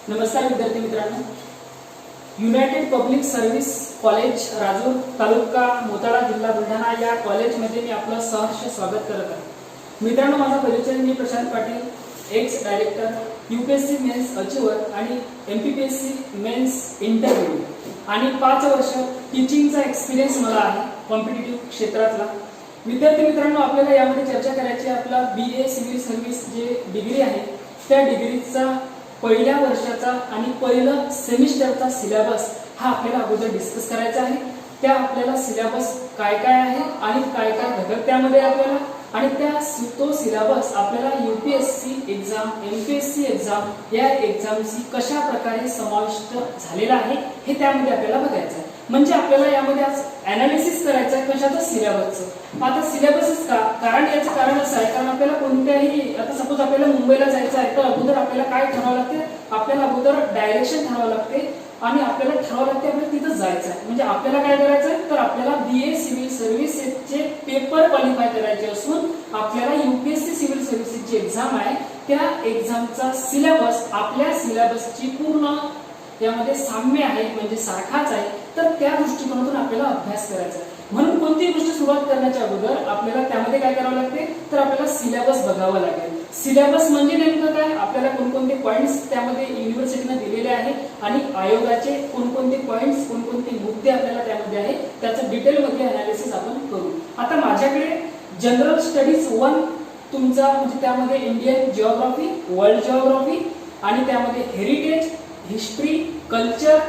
नमस्कार विद्यार्थी मित्रांनो, united public service college Rajur taluka Motala जिल्हा बुलढाणा या कॉलेजमध्ये मी आपलं सहर्ष स्वागत करत आहे। मित्रांनो, माझा परिचय मी Prashant Patil, ex director UPSC mains achiever आणि एमपीपीएससी मेन्स इंटरव्ह्यू आणि 5 वर्ष टीचिंगचा एक्सपिरियन्स मला आहे कॉम्पिटिटिव्ह क्षेत्रातला। विद्यार्थी मित्रांनो, आपल्याला यामध्ये चर्चा करायची आहे आपला बीए सिव्हिल सर्व्हिस जे डिग्री आहे त्या डिग्रीचा पहिल्या वर्षाचा आणि पहिलं सेमिस्टरचा सिलेबस हा आपल्याला अगोदर डिस्कस करायचा आहे। त्या आपल्याला सिलेबस काय काय आहे आणि काय काय घटक त्यामध्ये आपल्याला आणि तो सिलेबस आपल्याला यूपीएससी एग्जाम एमपीएससी एग्जाम या एग्जामची कशा प्रकारे समाविष्ट झालेला आहे हे त्यामध्ये आपल्याला बघायचं आहे। म्हणजे आपल्याला यामध्ये आज ॲनालिसिस करायचं आहे कशाचं, सिलेबसचं। आता सिलेबसच का, कारण याचं कारण असं आहे कारण आपल्याला कोणत्याही आता सपोज आपल्याला मुंबईला जायचं आहे तर अगोदर आपल्याला काय ठरवावं लागते, आपल्याला अगोदर डायरेक्शन ठरवावं लागते आणि आपल्याला ठरवावं लागते आपल्याला तिथं जायचं आहे। म्हणजे आपल्याला काय करायचं आहे तर आपल्याला बीए सिव्हिल सर्व्हिसेसचे पेपर क्वालिफाय करायचे असून आपल्याला यूपीएससी सिव्हिल सर्व्हिसेसची एक्झाम आहे त्या एक्झामचा सिलेबस आपल्या सिलेबसची पूर्ण त्यामध्ये साम्य आहे म्हणजे सारखाच आहे, तर त्या दृष्टिकोनातून आपल्याला अभ्यास करायचा आहे। म्हणून कोणतीही गोष्ट सुरुवात करण्याच्या अगोदर आपल्याला त्यामध्ये काय करावं लागते तर आपल्याला सिलेबस बघावं लागेल। सिलेबस म्हणजे नेमकं काय, आपल्याला कोणकोणते पॉइंट्स त्यामध्ये युनिव्हर्सिटीने दिलेले आहे आणि आयोगाचे कोणकोणते पॉइंट्स कोणकोणते मुद्दे आपल्याला त्यामध्ये आहे त्याचं डिटेलमध्ये अनालिसिस आपण करू। आता माझ्याकडे जनरल स्टडीज 1 तुमचा म्हणजे त्यामध्ये इंडियन जिओग्राफी, वर्ल्ड जिओग्राफी आणि त्यामध्ये हेरिटेज, हिस्ट्री, कल्चर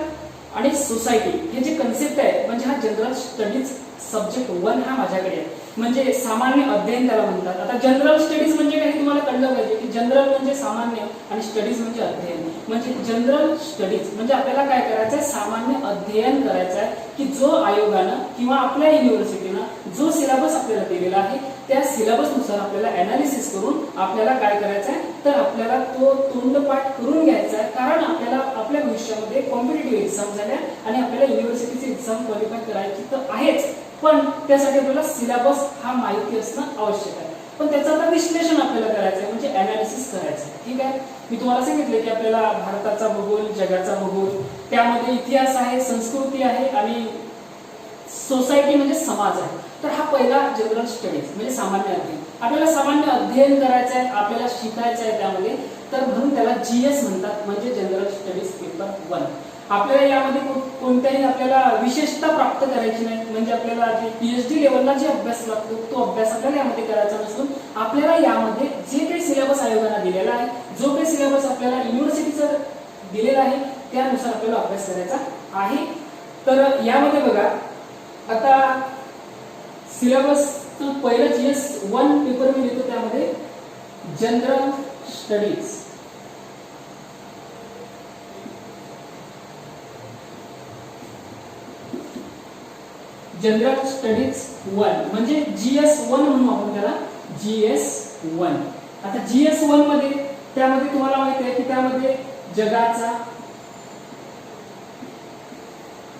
आणि सोसायटी हे जे कन्सेप्ट आहे म्हणजे हा जनरल स्टडीज सब्जेक्ट 1 हा माझ्याकडे आहे। म्हणजे सामान्य अध्ययन त्याला म्हणतात। आता जनरल स्टडीज म्हणजे काय तुम्हाला कळलं पाहिजे की जनरल म्हणजे सामान्य आणि स्टडीज म्हणजे अध्ययन। म्हणजे जनरल स्टडीज म्हणजे आपल्याला काय करायचं आहे, सामान्य अध्ययन करायचं आहे की जो आयोगानं किंवा आपल्या युनिव्हर्सिटीनं जो सिलेबस आपल्याला दिलेला आहे त्या सिलेबसनुसार आपल्याला ॲनालिसिस करून आपल्याला काय करायचं आहे तर आपल्याला तो तोंडपाठ करून घ्यायचा आहे। कारण आपल्याला आपल्या भविष्यामध्ये कॉम्पिटिटिव्ह एक्झाम झाल्या आणि आपल्याला युनिव्हर्सिटीची एक्झाम क्वालिफाय करायची तर आहेच, पण त्यासाठी आपल्याला सिलेबस हा माहिती असणं आवश्यक आहे। पण त्याचं आता विश्लेषण आपल्याला करायचं आहे म्हणजे ॲनालिसिस करायचं आहे। ठीक आहे, मी तुम्हाला सांगितलं की आपल्याला भारताचा भूगोल, जगाचा भूगोल, त्यामध्ये इतिहास आहे, संस्कृती आहे आणि सोसायटी म्हणजे समाज आहे। तर हा पहिला जनरल स्टडीज म्हणजे सामान्य अध्ययन। आपल्याला सामान्य अध्ययन करायचं आहे, आपल्याला शिकायचं आहे त्यामध्ये, तर म्हणून त्याला जीएस म्हणतात म्हणजे जनरल स्टडीज पेपर 1। आपल्याला यामध्ये कोणत्याही आपल्याला विशेषता प्राप्त करायची नाही, म्हणजे आपल्याला जे पीएचडी लेवलला जे अभ्यास लागतो तो अभ्यास आपल्याला यामध्ये करायचा नसून आपल्याला यामध्ये जे काही सिलेबस आयोगाने दिलेला आहे, जो काही सिलेबस आपल्याला युनिव्हर्सिटीचा दिलेला आहे त्यानुसार आपल्याला अभ्यास करायचा आहे। तर यामध्ये बघा आता सिलेबस पहिलं जीएस 1 पेपर मी लिहितो त्यामध्ये जनरल स्टडीज। जनरल स्टडीज 1 म्हणजे जीएस 1 म्हणून आपण त्याला जीएस 1। आता जीएस 1 मध्ये त्यामध्ये तुम्हाला माहिती आहे की त्यामध्ये जगाचा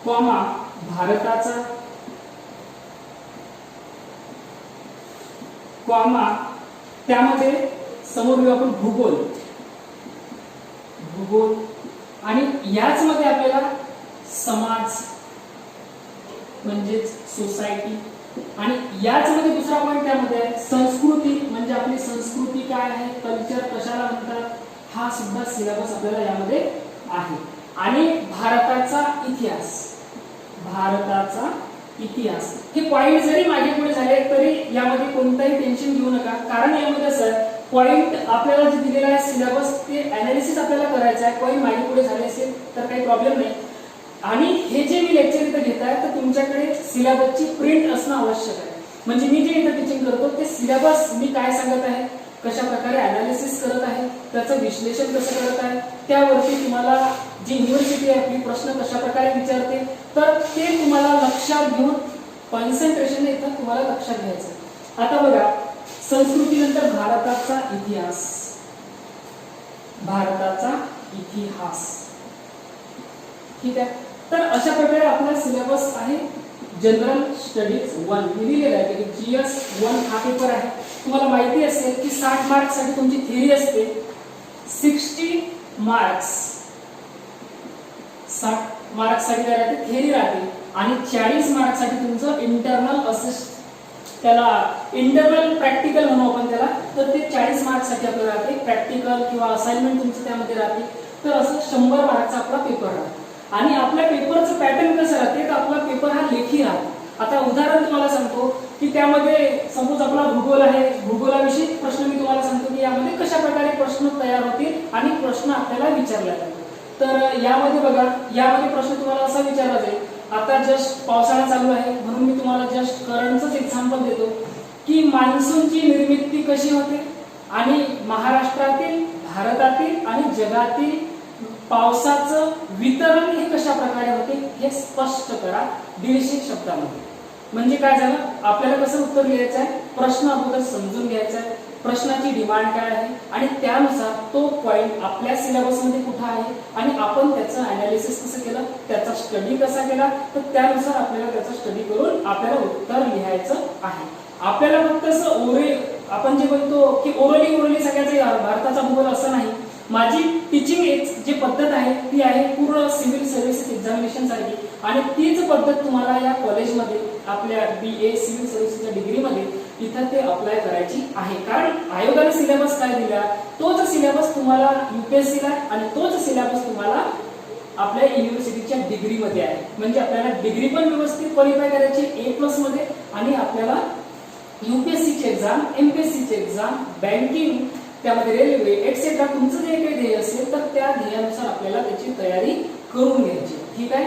कॉमा भारताचा कॉमा त्यामध्ये समोर घेऊ आपण भूगोल, भूगोल आणि याच मध्ये आपल्याला समाज म्हणजेच सोसायटी आणि याच मध्ये दुसरा पॉइंट त्यामध्ये आहे संस्कृती म्हणजे आपली संस्कृती काय आहे, कल्चर कशाला म्हणतात, हा सुद्धा सिलेबस आपल्याला यामध्ये आहे। आणि भारताचा इतिहास, भारताचा इतिहास हे पॉइंट जरी मागे पुढे झाले तरी यामध्ये कोणताही टेन्शन घेऊ नका, कारण यामध्ये असं पॉइंट आपल्याला जे दिलेला आहे सिलेबस ते ॲनालिसिस आपल्याला करायचं आहे। पॉइंट मागे पुढे झाले असेल तर काही प्रॉब्लेम नाही। आणि हे जे मी लेक्चर इथं घेत आहे तर तुमच्याकडे सिलेबसची प्रिंट असणं आवश्यक आहे। म्हणजे मी जे इथं टीचिंग करतो ते सिलेबस मी काय सांगत आहे, कशा प्रकारे ॲनालिसिस करत आहे, त्याचं विश्लेषण कसं करत आहे, त्यावरती तुम्हाला जी युनिव्हर्सिटी आहे आपली प्रश्न कशा प्रकारे विचारते तर ते तुम्हाला लक्षात घेऊन कॉन्सन्ट्रेशन इथं तुम्हाला लक्षात घ्यायचं। आता बघा संस्कृतीनंतर भारताचा इतिहास, भारताचा इतिहास। ठीक आहे, तर अशा प्रकारे आपला सिलेबस आहे जनरल स्टडीज 1 लिहिलेला आहे की जीएस 1 हा पेपर आहे। तुम्हाला माहिती असेल की 60 मार्क्स साठी तुमची थिअरी असते, 60 मार्क्स 60 मार्क्ससाठी काय राहते, थेअरी राहते आणि 40 मार्क्ससाठी तुमचं इंटरनल असिस्ट, त्याला इंटरनल प्रॅक्टिकल म्हणू आपण त्याला. तर ते 40 मार्क्ससाठी आपल्याला राहते प्रॅक्टिकल किंवा असाइनमेंट तुमचं त्यामध्ये राहते. तर असं 100 मार्कचा आपला पेपर राहतो. आणि आपल्या पेपरचं पॅटर्न कसं राहते, तर आपला पेपर हा लेखी राहतो. आता उदाहरण तुम्हाला सांगतो की त्यामध्ये सपोज आपला भूगोल आहे, भूगोलाविषयी प्रश्न मी तुम्हाला सांगतो की यामध्ये कशा प्रकारे प्रश्न तयार होतील आणि प्रश्न आपल्याला विचारला जातो. तर यामध्ये बघा, यामध्ये प्रश्न तुम्हाला असा विचारला जाईल. आता जस्ट पावसाळा चालू आहे म्हणून मी तुम्हाला जस्ट करंटचंच एक्झाम्पल देतो की मान्सूनची निर्मिती कशी होते आणि महाराष्ट्रातील, भारतातील आणि जगातील पावसाचं वितरण हे कशा प्रकारे होते हे स्पष्ट करा 150 शब्दामध्ये. म्हणजे काय झालं, आपल्याला कसं उत्तर लिहायचं आहे, प्रश्न अगोदर समजून घ्यायचा आहे, प्रश्नाची डिमांड काय आहे आणि त्यानुसार तो पॉइंट आपल्या सिलेबसमध्ये कुठं आहे आणि आपण त्याचं अनालिसिस कसं केलं, त्याचा स्टडी कसा केला, तर त्यानुसार आपल्याला त्याचा स्टडी करून आपल्याला उत्तर लिहायचं आहे. आपल्याला फक्त असं आपण जे म्हणतो की ओरली सगळ्याचं भारताचा भूगोल असं नाही. माझी टीचिंग जी पद्धत आहे ती आहे पूर्ण सिव्हिल सर्व्हिसेस एक्झामिनेशन सारखी आणि तीच पद्धत तुम्हाला या कॉलेजमध्ये आपल्या BA सिव्हिल सर्व्हिसेसच्या डिग्रीमध्ये इथं ते अप्लाय करायची आहे. कारण आयोगाने सिलेबस काय दिला, तोच सिलेबस तुम्हाला UPSC ला आणि तोच सिलेबस तुम्हाला आपल्या युनिव्हर्सिटीच्या डिग्रीमध्ये आहे. म्हणजे आपल्याला डिग्री पण व्यवस्थित क्वालिफाय करायची A+ मध्ये आणि आपल्याला UPSC ची एक्झाम, MPSC ची एक्झाम, बँकिंग, त्यामध्ये रेल्वे एक्सेट्रा तुमचं जे काही ध्येय असेल तर त्या ध्येयानुसार आपल्याला त्याची तयारी करून घ्यायची. ठीक आहे.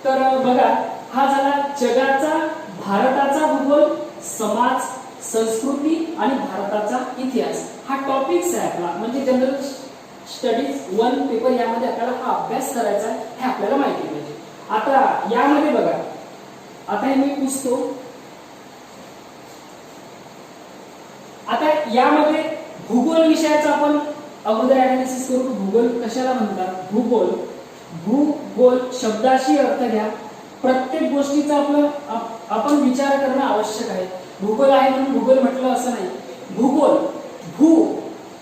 तर बघा, हा झाला जगाचा, भारताचा भूगोल, समाज, संस्कृती आणि भारताचा इतिहास हा टॉपिक्स आहे आपला. म्हणजे जनरल स्टडीज 1 पेपर यामध्ये आपल्याला हा अभ्यास करायचा आहे हे आपल्याला माहिती पाहिजे. आता यामध्ये बघा, आता हे मी पुसतो. आता यामध्ये भूगोल विषयाचा आपण अगोदर अनालिसिस करू. भूगोल कशाला म्हणतात, भूगोल शब्दाशी अर्थ घ्या. प्रत्येक गोष्टीचा आपण विचार करणं आवश्यक आहे. भूगोल आहे म्हणून भूगोल म्हटलं असं नाही. भूगोल,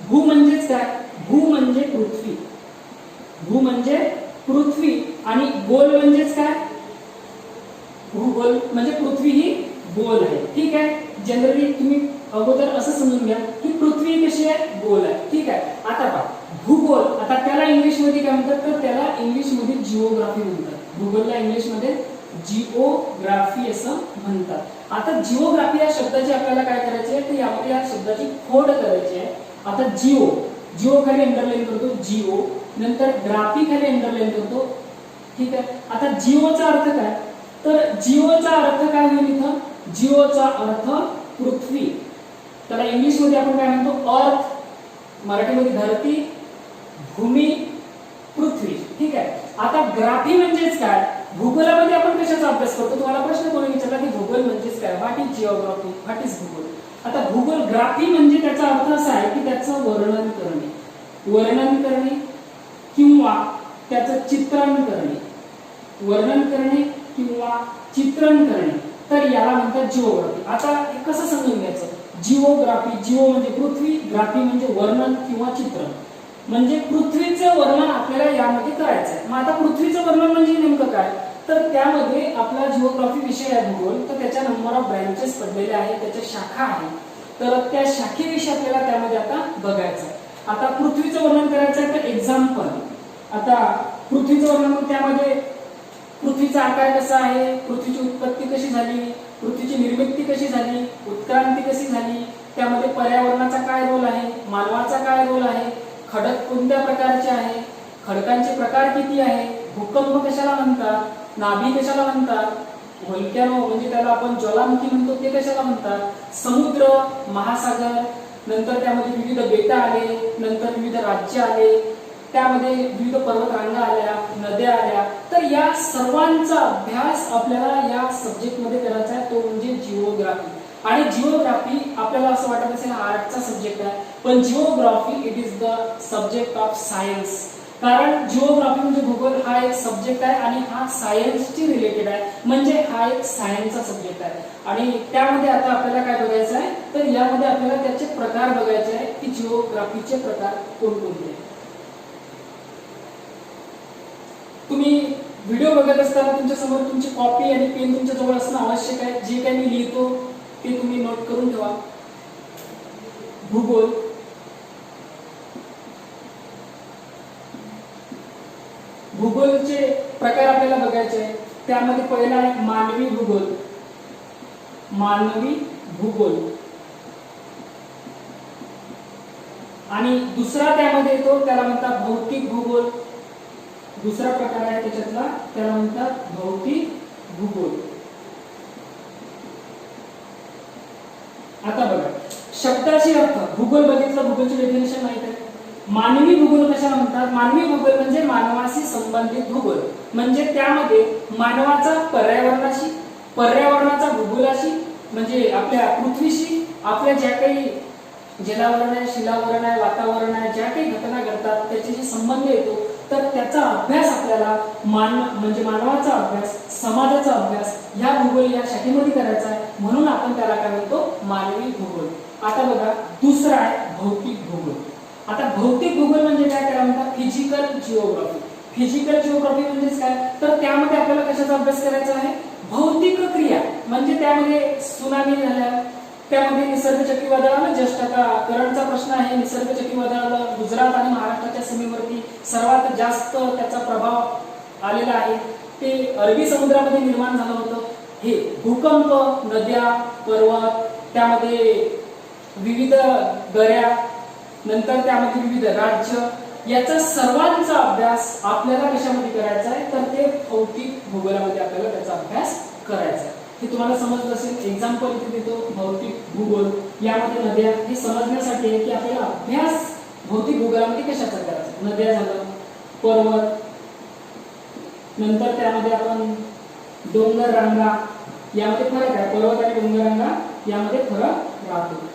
भू म्हणजेच काय, भू म्हणजे पृथ्वी, भू म्हणजे पृथ्वी आणि गोल म्हणजेच काय, भूगोल म्हणजे पृथ्वी ही गोल आहे. ठीक आहे. जनरली तुम्ही अगोदर असं समजून घ्या की पृथ्वी कशी आहे, गोल आहे. ठीक आहे. आता पहा भूगोल, आता त्याला इंग्लिश मध्ये काय म्हणतात, तर त्याला इंग्लिश मध्ये जिओग्राफी म्हणतात. भूगोलला इंग्लिश मध्ये जिओग्राफी असं म्हणतात. आता जिओग्राफी या शब्दाची आपल्याला काय करायची आहे, तर यामध्ये या शब्दाची खोड करायची आहे. आता जिओ खाली अंडरलाईन करतो, जिओ, नंतर ग्राफी खाली अंडरलाईन करतो. ठीक आहे. आता जिओचा अर्थ काय, तर जिओचा अर्थ काय होईल इथं, जिओचा अर्थ पृथ्वी. त्याला इंग्लिश मध्ये आपण काय म्हणतो, अर्थ, मराठीमध्ये धरती, भूमी, पृथ्वी. ठीक आहे. आता ग्राफी म्हणजेच काय, भूगोलामध्ये आपण कशाचा अभ्यास करतो, तुम्हाला प्रश्न कोणी विचारला की भूगोल म्हणजेच काय, what is geography, what is भूगोल. आता भूगोल, ग्राफी म्हणजे त्याचा अर्थ असा आहे की त्याचं वर्णन करणे किंवा त्याचं चित्रण करणे, वर्णन करणे किंवा चित्रण करणे, तर याला म्हणतात जिओग्राफी. आता कसं समजून घ्यायचं, जिओग्राफी, जिओ म्हणजे पृथ्वी, ग्राफी म्हणजे वर्णन किंवा चित्रण, म्हणजे पृथ्वीचं वर्णन आपल्याला यामध्ये करायचं आहे. मग आता पृथ्वीचं वर्णन म्हणजे नेमकं काय, तर त्यामध्ये आपला जिओग्राफी विषय आहे भूगोल, तर त्याच्या नंबर ऑफ ब्रँचेस पडलेले आहेत, त्याच्या शाखा आहेत. तर त्या शाखेविषयी आपल्याला त्यामध्ये आता बघायचं आहे. आता पृथ्वीचं वर्णन करायचं आहे तर एक्झाम्पल, आता पृथ्वीचं वर्णन, त्यामध्ये पृथ्वीचा आकार कसा आहे, पृथ्वीची उत्पत्ती कशी झाली, पृथ्वीची निर्मिती कशी झाली, उत्क्रांती कशी झाली, त्यामध्ये पर्यावरणाचा काय रोल आहे, मानवाचा काय रोल आहे, खडक कोणत्या प्रकारचे आहे, खडकांचे प्रकार किती आहे, भूकंप कशाला म्हणतात, नाभी कशाला म्हणतात, व्होल्कॅनो म्हणजे त्याला आपण ज्वालामुखी म्हणतो ते कशाला म्हणतात, समुद्र, महासागर, नंतर त्यामध्ये विविध बेटा आले, नंतर विविध राज्य आले, त्यामध्ये विविध पर्वतरांगा आल्या, नद्या आल्या. तर या सर्वांचा अभ्यास आपल्याला या सब्जेक्ट मध्ये करायचा आहे, तो म्हणजे जिओग्राफी. आणि जिओग्राफी आपल्याला असं वाटत असेल आर्टचा सब्जेक्ट आहे, पण geography it is the subject of science. कारण जिओग्राफी म्हणजे भूगोल हा एक सब्जेक्ट आहे आणि हा सायन्सशी रिलेटेड आहे, म्हणजे हा एक सायन्सचा सब्जेक्ट आहे. आणि त्यामध्ये आता आपल्याला काय बघायचं आहे, तर यामध्ये आपल्याला त्याचे प्रकार बघायचे आहे की जिओग्राफीचे प्रकार कोणकोणते. तुम्ही व्हिडिओ बघत असताना तुमच्या समोर तुमची कॉपी आणि पेन तुमच्या जवळ असणं आवश्यक आहे. जे काही मी लिहितो ते तुम्ही नोट करून ठेवा. भूगोल, भूगोलचे प्रकार आपल्याला बघायचे आहे. त्यामध्ये पहिला आहे मानवी भूगोल. मानवी भूगोल. आणि दुसरा त्यामध्ये येतो त्याला म्हणतात भौतिक भूगोल. दुसरा प्रकार आहे त्याच्यातला त्याला म्हणतात भौतिक भूगोल. आता बघा शब्दाची अर्थ. भूगोल बघितलं, भूगोलचे डेफिनेशन माहित आहे. मानवी भूगोल कशाला म्हणतात? मानवी भूगोल म्हणजे मानवाशी संबंधित भूगोल. म्हणजे त्यामध्ये मानवाचा पर्यावरणाशी, पर्यावरणाचा भूगोलाशी म्हणजे आपल्या पृथ्वीशी, आपल्या ज्या काही जलावरण आहे, शिलावरण आहे, वातावरण आहे, ज्या काही घटना घडतात त्याच्याशी संबंध येतो. तर त्याचा अभ्यास आपल्याला म्हणजे मानवाचा अभ्यास, समाजाचा अभ्यास ह्या भूगोल या शाखेमध्ये करायचा आहे. म्हणून आपण त्याला काय म्हणतो? मानवी भूगोल. आता बघा दुसरा आहे भौतिक भूगोल. आता भौतिक भूगोल म्हणजे काय? त्याला म्हणतात फिजिकल जिओग्राफी. फिजिकल जिओग्राफी म्हणजे काय? तर त्यामध्ये आपल्याला कशाचा अभ्यास करायचा आहे? भौतिक क्रिया. म्हणजे त्यामध्ये सुनामी झाल्या, त्यामध्ये निसर्ग चक्रीवादळ, जस्ट आता करंटचा प्रश्न आहे. निसर्ग चक्रीवादळ गुजरात आणि महाराष्ट्राच्या सीमेवरती सर्वात जास्त त्याचा प्रभाव आलेला आहे. ते अरबी समुद्रामध्ये निर्माण झालं होतं. हे भूकंप, नद्या, पर्वत, त्यामध्ये विविध दऱ्या, नंतर त्यामध्ये विविध राज्य, याचा सर्वांचा अभ्यास आपल्याला कशामध्ये करायचा आहे? तर ते भौतिक भूगोलामध्ये आपल्याला त्याचा अभ्यास करायचा आहे. हे तुम्हाला समजलं असेल. एक्झाम्पल इथे देतो भौतिक भूगोल. यामध्ये नद्या हे समजण्यासाठी आहे की आपल्याला अभ्यास भौतिक भूगोलामध्ये कशाचा करायचा. नद्या झालं, पर्वत, नंतर त्यामध्ये आपण डोंगर रांगा, यामध्ये फरक आहे. पर्वत आणि डोंगर रांगा यामध्ये फरक राहतो.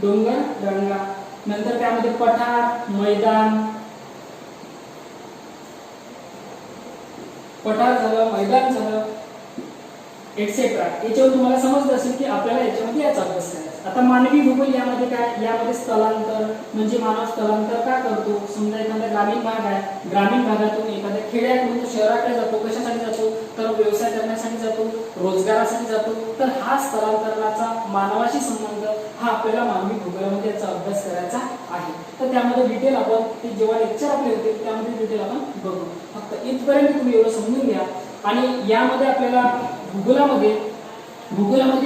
डोंगर रांगा, नंतर त्यामध्ये पठार, मैदान, पठार झालं, मैदान झालं, एक्सेट्रा. याच्यावर तुम्हाला समजलं असेल की आपल्याला याच्यामध्ये याचा अभ्यास करायचा. आता मानवी भूगोल यामध्ये काय? यामध्ये स्थलांतर म्हणजे मानव स्थलांतर का करतो? समजा एखादा ग्रामीण भाग आहे, ग्रामीण भागातून एखाद्या खेड्यातून तो शहराकडे जातो. कशासाठी जातो? तर व्यवसाय करण्यासाठी जातो, रोजगारासाठी जातो. तर हा स्थलांतरणाचा मानवाशी संबंध हा आपल्याला मानवी भूगोलामध्ये याचा अभ्यास करायचा आहे. तर त्यामध्ये डिटेल आपण ते जेव्हा लेक्चर आपले होते त्यामध्ये डिटेल आपण बघू. फक्त इथपर्यंत तुम्ही एवढं समजून घ्या. आणि यामध्ये आपल्याला भूगोलामध्ये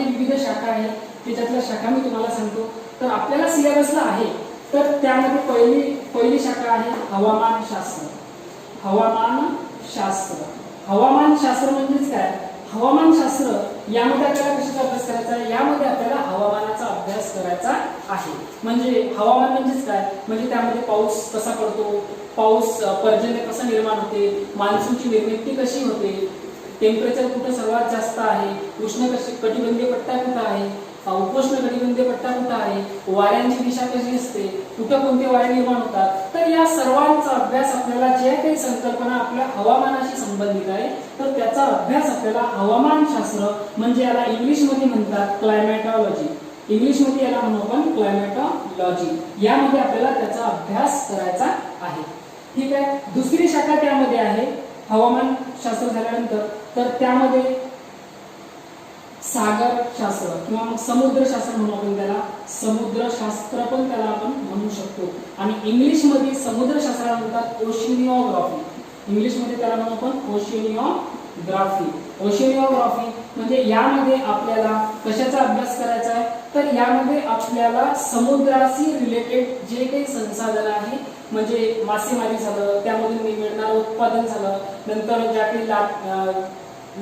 विविध शाखा आहेत. त्याच्यातल्या शाखा मी तुम्हाला सांगतो. तर आपल्याला सिलेबसला आहे तर त्यामध्ये पहिली शाखा आहे हवामानशास्त्र. हवामानशास्त्र. हवामानशास्त्र म्हणजेच काय? हवामानशास्त्र यामध्ये आपल्याला कशाचा अभ्यास करायचा आहे? यामध्ये आपल्याला हवामानाचा अभ्यास करायचा आहे. म्हणजे हवामान म्हणजेच काय? म्हणजे त्यामध्ये पाऊस कसा पडतो, पाऊस पर्जन्य कसं निर्माण होते, मान्सूनची निर्मिती कशी होते, टेम्परेचर कुठं सर्वात जास्त आहे, उष्ण कटिबंधीय पट्टा कुठं आहे, उपोष्ण कटिबंधीय पट्टा कुठं आहे, वाऱ्यांची दिशा कशी असते, कुठं कोणते वारे निर्माण होतात. तर या सर्वांचा अभ्यास आपल्याला ज्या काही संकल्पना आपल्या हवामानाशी संबंधित आहे तर त्याचा अभ्यास आपल्याला हवामानशास्त्र म्हणजे याला इंग्लिशमध्ये म्हणतात क्लायमॅटॉलॉजी. इंग्लिशमध्ये याला म्हणू आपण क्लायमॅटॉलॉजी. यामध्ये आपल्याला त्याचा अभ्यास करायचा आहे. ठीक आहे. दुसरी शाखा त्यामध्ये आहे हवामानशास्त्र झाल्यानंतर तर त्यामध्ये सागरशास्त्र किंवा मग समुद्रशास्त्र म्हणू आपण त्याला. समुद्रशास्त्र पण त्याला आपण म्हणू शकतो. आणि इंग्लिशमध्ये समुद्रशास्त्राला म्हणतात ओशिनिओग्राफी. इंग्लिशमध्ये त्याला म्हणू आपण ओशिनिओग्राफी. ओशिनिओग्राफी म्हणजे यामध्ये आपल्याला कशाचा अभ्यास करायचा आहे? तर यामध्ये आपल्याला समुद्राशी रिलेटेड जे काही संसाधन आहे म्हणजे मासेमारी झालं, त्यामधून मिळणारं उत्पादन झालं, नंतर ज्या काही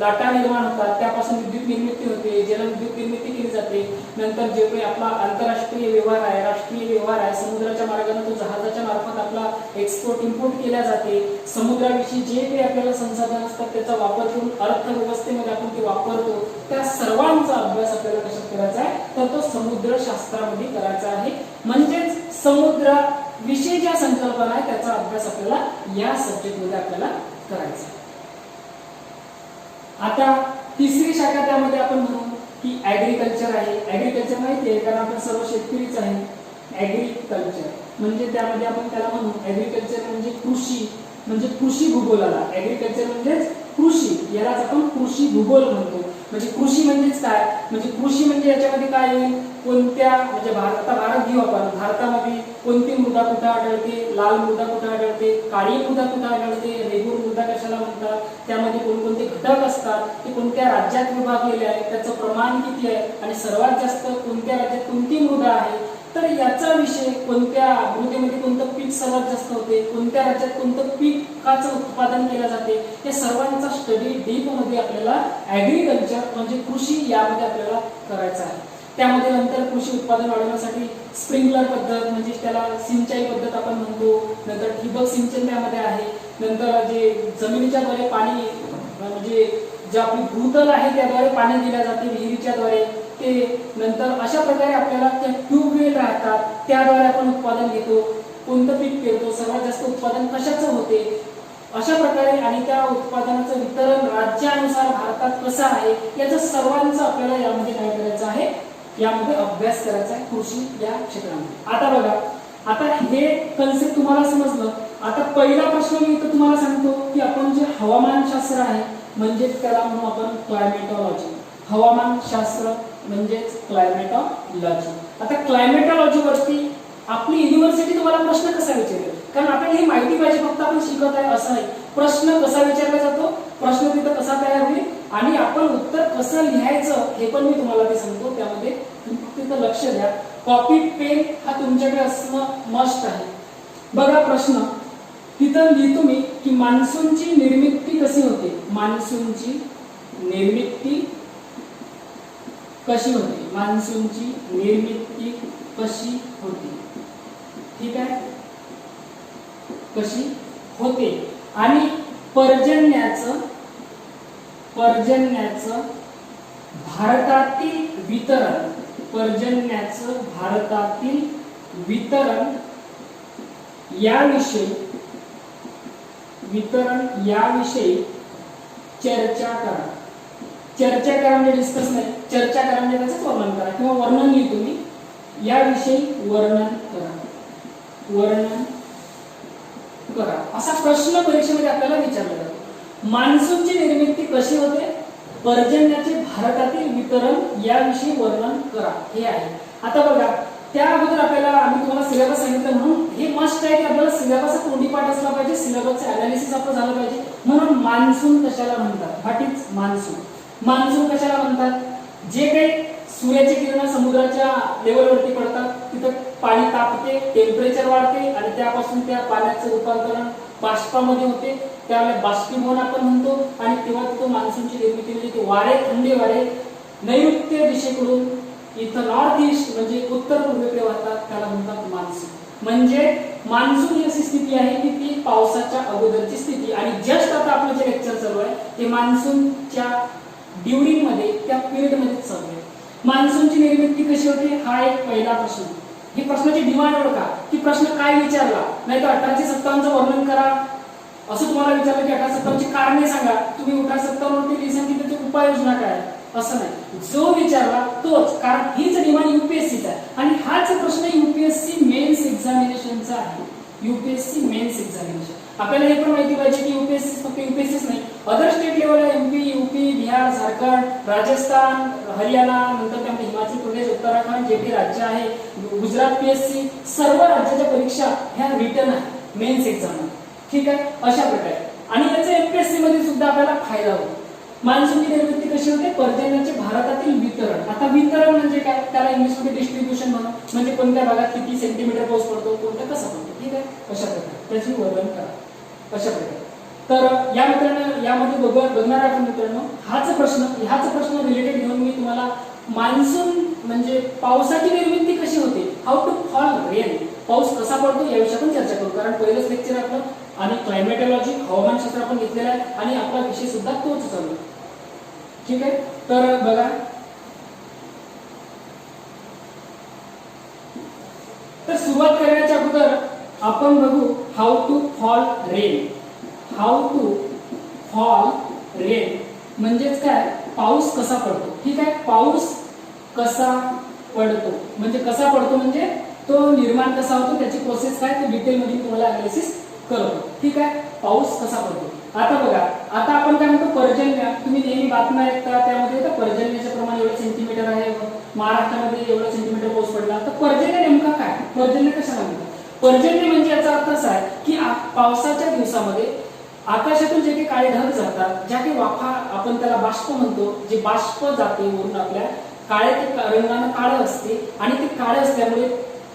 लाटा निर्माण होतात त्यापासून विद्युत निर्मिती होते, जलविद्युत निर्मिती केली जाते. नंतर जे काही आपला आंतरराष्ट्रीय व्यवहार आहे, राष्ट्रीय व्यवहार आहे, समुद्राच्या मार्गाने तो जहाजाच्या मार्फत आपला एक्सपोर्ट इम्पोर्ट केला जाते. समुद्राविषयी जे काही आपल्याला संसाधन असतात त्याचा वापर करून अर्थव्यवस्थेमध्ये आपण ते वापरतो. त्या सर्वांचा अभ्यास आपल्याला कशात करायचा आहे? तर तो समुद्रशास्त्रामध्ये करायचा आहे. म्हणजेच समुद्र विषयी ज्या संकल्पना आहे त्याचा अभ्यास आपल्याला या सब्जेक्टमध्ये आपल्याला करायचा आहे. आता तिसरी शाखा त्यामध्ये आपण म्हणू की ऍग्रिकल्चर आहे. ऍग्रिकल्चर माहिती आहे कारण आपण सर्व शेतकरीच आहे. ऍग्रिकल्चर म्हणजे त्यामध्ये आपण त्याला म्हणू ऍग्रिकल्चर म्हणजे कृषी म्हणजे कृषी भूगोलाला. ऍग्रिकल्चर म्हणजेच कृषी, यालाच आपण कृषी भूगोल म्हणतो. म्हणजे कृषी म्हणजेच काय, म्हणजे कृषी म्हणजे याच्यामध्ये काय येईल, कोणत्या म्हणजे आता भारत घेऊ आपण, भारतामध्ये कोणती मृदा कुठे आढळते, लाल मृदा कुठे आढळते, काळी मृदा कुठे आढळते, रेगूर मृदा कशाला म्हणतात, त्यामध्ये कोणकोणते घटक असतात, ते कोणत्या राज्यात विभागलेले आहेत, त्याचं प्रमाण किती आहे आणि सर्वात जास्त कोणत्या राज्यात कोणती मृदा आहे. तर याचा विषय, कोणत्या मृदेमध्ये कोणतं पीक सर्वात जास्त होते, कोणत्या राज्यात कोणतं पिकाचं उत्पादन केलं जाते, या सर्वांचा स्टडी डीप मध्ये आपल्याला ऍग्रिकल्चर म्हणजे कृषी यामध्ये आपल्याला करायचं आहे. त्यामध्ये नंतर कृषी उत्पादन वाढवण्यासाठी स्प्रिंकलर पद्धत म्हणजे त्याला सिंचाई पद्धत आपण म्हणतो, नंतर ठिबक सिंचन त्यामध्ये आहे, नंतर जे जमिनीच्या द्वारे पाणी म्हणजे जे आपली भूतल आहे त्याद्वारे पाणी दिल्या जाते विहिरीच्या द्वारे ते, नंतर अशा प्रकारे आपल्याला त्या ट्यूबवेल राहतात त्याद्वारे आपण उत्पादन घेतो, कोणतं पीक पेरतो, सर्वात जास्त उत्पादन कशाचं होते, अशा प्रकारे आणि त्या उत्पादनाचं वितरण राज्यानुसार भारतात कसं आहे याचं सर्वांचं आपल्याला यामध्ये काय करायचं आहे, यामध्ये अभ्यास करायचा आहे कृषी या क्षेत्रामध्ये. आता बघा, आता हे कन्सेप्ट तुम्हाला समजलं. आता पहिला प्रश्न मी इथं तुम्हाला सांगतो की आपण जे हवामानशास्त्र आहे म्हणजेच त्याला म्हणू आपण क्लायमेटॉलॉजी, हवामानशास्त्र म्हणजेच क्लायमेटॉलॉजी. आता क्लायमेटॉलॉजी वरती आपली युनिव्हर्सिटी तुम्हाला प्रश्न कसा विचारेल, कारण आपल्याला ही माहिती पाहिजे, फक्त आपण शिकत आहे असं नाही. प्रश्न कसा विचारला जातो, प्रश्न तिथं कसा तयार होईल आणि आपण उत्तर कसं लिहायचं हे पण मी तुम्हाला ते सांगतो. त्यामध्ये तिथं लक्ष द्या. कॉपी पेन हा तुमच्याकडे असणं मस्ट आहे. बघा प्रश्न तिथं लिहितो मी की मान्सूनची निर्मिती कशी होते, मान्सूनची निर्मिती कशी होते, मान्सूनची निर्मिती कशी होते, ठीक आहे, कशी होते. आणि पर्जन्याचं भारतातील वितरण, पर्जन्याचं भारतातील वितरण याविषयी चर्चा करा. चर्चा करा म्हणजे डिस्कस नाही, चर्चा करा म्हणजे त्याचं वर्णन करा किंवा वर्णन लिहितो मी, याविषयी वर्णन करा असा प्रश्न परीक्षेमध्ये आपल्याला विचारला जातो. मान्सूनची निर्मिती कशी होते, पर्जन्याचे भारतातील वितरण याविषयी वर्णन करा, हे आहे. आता बघा, त्या अगोदर आपल्याला आम्ही तुम्हाला सिलेबस सांगितलं म्हणून हे मस्ट आहे की आपल्याला सिलेबसचा तोंडी पाठ असला पाहिजे, सिलेबसचं अनालिसिस आपलं झालं पाहिजे. म्हणून मान्सून कशाला म्हणतात, व्हॉट इज मान्सून, मान्सून कशाला म्हणतात, जे काही सूर्याची किरण समुद्राच्या लेवलवरती पडतात, तिथं पाणी तापते, टेम्परेचर वाढते आणि त्यापासून त्या पाण्याचं रूपांतरण बाष्पामध्ये होते, त्याला बाष्पीभवन आपण म्हणतो. आणि तेव्हा तिथं मान्सूनची निर्मिती म्हणजे ते वारे, थंडी वारे नैऋत्य दिशेकडून इथं नॉर्थ ईस्ट म्हणजे उत्तर पूर्वेकडे वाहतात, त्याला म्हणतात मान्सून. म्हणजे मान्सून ही अशी स्थिती आहे की ती पावसाच्या अगोदरची स्थिती. आणि जस्ट आता आपलं जे लेक्चर चालू आहे ते मान्सूनच्या ड्युरिंग मध्ये, त्या पिरियड मध्ये चालू आहे. मान्सूनची निर्मिती कशी होते हा एक पहिला प्रश्न. ही प्रश्नाची डिमांड ओळखा की प्रश्न काय विचारला, नाही तर 1857 चं वर्णन करा असं तुम्हाला विचारलं की 1857 ची कारणे सांगा, तुम्ही 1857 वरती लिहिसान की त्याची उपाययोजना काय, असं नाही. जो विचारला तोच, कारण हीच डिमांड युपीएससीचा आहे आणि हाच प्रश्न युपीएससी मेन्स एक्झामिनेशनचा आहे. युपीएससी मेन्स एक्झामिनेशन आपल्याला हे पण माहिती पाहिजे की युपीएससी फक्त युपीएससीच नाही, अदर स्टेट लेवलला एमपी, यूपी, बिहार, झारखंड, राजस्थान, हरियाणा, नंतर त्यामध्ये हिमाचल प्रदेश, उत्तराखंड जे काही राज्य आहे, गुजरात पीएससी, सर्व राज्याच्या परीक्षा ह्या रिटर्न आहे मेन्स एक्झाम, ठीक आहे. अशा प्रकारे आणि याचा एमपीएससी मध्ये सुद्धा आपल्याला फायदा होतो. मान्सूनची निर्मिती कशी होते, पर्जन्याचे भारतातील वितरण. आता वितरण म्हणजे काय, त्याला इंग्लिश मध्ये डिस्ट्रीब्युशन म्हणू, म्हणजे कोणत्या भागात किती सेंटीमीटर पाऊस पडतो, कोणत्या कसा पडतो, ठीक आहे. अशा प्रकारे त्याची वर्णन करा, अशा प्रकारे. तर या मित्रांनो यामध्ये बघणार आपण मित्रांनो ह्याच प्रश्न रिलेटेड घेऊन मी तुम्हाला मान्सून म्हणजे पावसाची निर्मिती कशी होते, हाऊ टू फॉल रेन, पाऊस कसा पडतो याविषयी आपण चर्चा करू. कारण पहिलंच लेक्चर आपलं आणि क्लायमेटॉलॉजी हवामानशास्त्र आपण घेतलेला आहे आणि आपला विषय सुद्धा तोच चालू आहे, ठीक आहे. तर बघा, तर सुरुवात करण्याच्या अगोदर आपण बघू how to fall rain. How to fall rain म्हणजेच काय, पाऊस कसा पडतो, ठीक आहे. पाऊस कसा पडतो म्हणजे कसा पडतो म्हणजे तो निर्माण कसा होतो, त्याची प्रोसेस काय ते डिटेल मध्ये तुम्हाला अनालिसिस करतो, ठीक आहे. पाऊस कसा पडतो। आता बघा, आता आपण काय म्हणतो पर्जन्य, तुम्ही नेहमी बातम्या ऐकता त्यामध्ये तर पर्जन्याचे प्रमाण एवढं सेंटीमीटर आहे, महाराष्ट्रामध्ये एवढं सेंटीमीटर पाऊस पडला। तर पर्जन्य नेमका काय, पर्जन्य कशाला म्हणतात? पर्जन्य म्हणजे याचा अर्थ असा आहे की पावसाच्या दिवसामध्ये आकाशातून जे काही काळे ढग जातात, ज्या काही वाफा आपण त्याला बाष्प म्हणतो, जे बाष्प जाते वरून आपल्या काळ्या रंगानं काळं असते आणि ते काळे असल्यामुळे